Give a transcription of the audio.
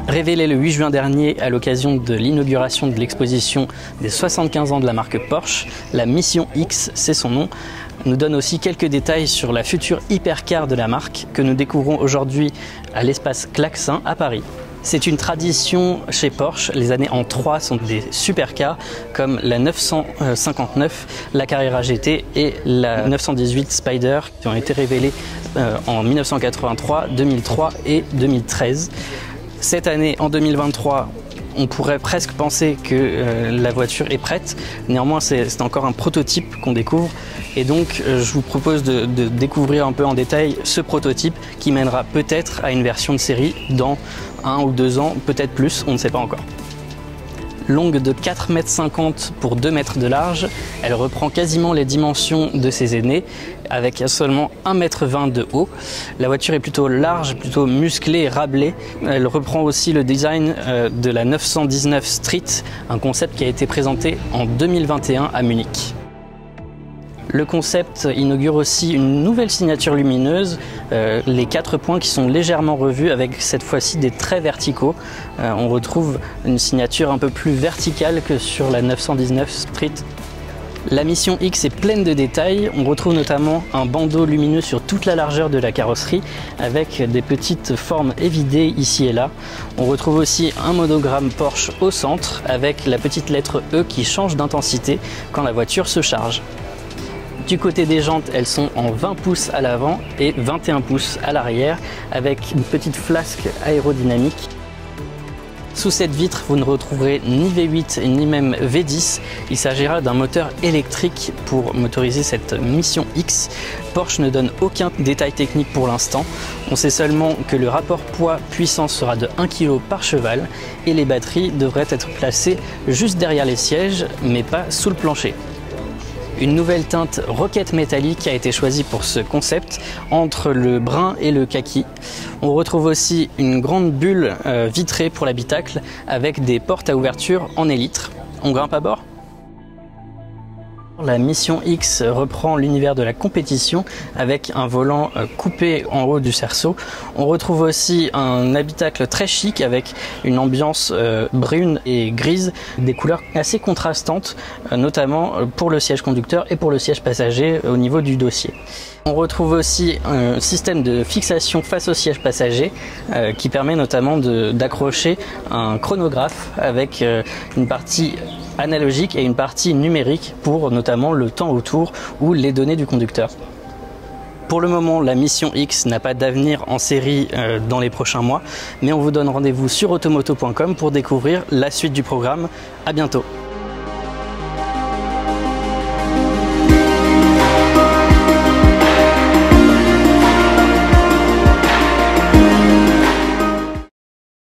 Révélée le 8 juin dernier à l'occasion de l'inauguration de l'exposition des 75 ans de la marque Porsche, la Mission X, c'est son nom, nous donne aussi quelques détails sur la future hypercar de la marque que nous découvrons aujourd'hui à l'espace Klaxin à Paris. C'est une tradition chez Porsche, les années en 3 sont des supercars comme la 959, la Carrera GT et la 918 Spider qui ont été révélées en 1983, 2003 et 2013. Cette année, en 2023, on pourrait presque penser que la voiture est prête. Néanmoins, c'est encore un prototype qu'on découvre. Et donc, je vous propose de découvrir un peu en détail ce prototype qui mènera peut-être à une version de série dans 1 ou 2 ans, peut-être plus, on ne sait pas encore. Longue de 4,50 m pour 2 mètres de large, elle reprend quasiment les dimensions de ses aînés avec seulement 1,20 m de haut. La voiture est plutôt large, plutôt musclée et rablée. Elle reprend aussi le design de la 919 Street, un concept qui a été présenté en 2021 à Munich. Le concept inaugure aussi une nouvelle signature lumineuse, les 4 points qui sont légèrement revus avec cette fois-ci des traits verticaux. On retrouve une signature un peu plus verticale que sur la 919 Street. La Mission X est pleine de détails, on retrouve notamment un bandeau lumineux sur toute la largeur de la carrosserie avec des petites formes évidées ici et là. On retrouve aussi un monogramme Porsche au centre avec la petite lettre E qui change d'intensité quand la voiture se charge. Du côté des jantes, elles sont en 20 pouces à l'avant et 21 pouces à l'arrière avec une petite flasque aérodynamique. Sous cette vitre, vous ne retrouverez ni V8 ni même V10. Il s'agira d'un moteur électrique pour motoriser cette Mission X. Porsche ne donne aucun détail technique pour l'instant. On sait seulement que le rapport poids-puissance sera de 1 kg par cheval et les batteries devraient être placées juste derrière les sièges, mais pas sous le plancher. Une nouvelle teinte roquette métallique a été choisie pour ce concept, entre le brun et le kaki. On retrouve aussi une grande bulle vitrée pour l'habitacle avec des portes à ouverture en élytre. On grimpe à bord ? La Mission X reprend l'univers de la compétition avec un volant coupé en haut du cerceau. On retrouve aussi un habitacle très chic avec une ambiance brune et grise, des couleurs assez contrastantes, notamment pour le siège conducteur et pour le siège passager au niveau du dossier. On retrouve aussi un système de fixation face au siège passager qui permet notamment d'accrocher un chronographe avec une partie analogique et une partie numérique pour notamment le temps autour ou les données du conducteur. Pour le moment, la Mission X n'a pas d'avenir en série dans les prochains mois, mais on vous donne rendez-vous sur automoto.com pour découvrir la suite du programme. À bientôt.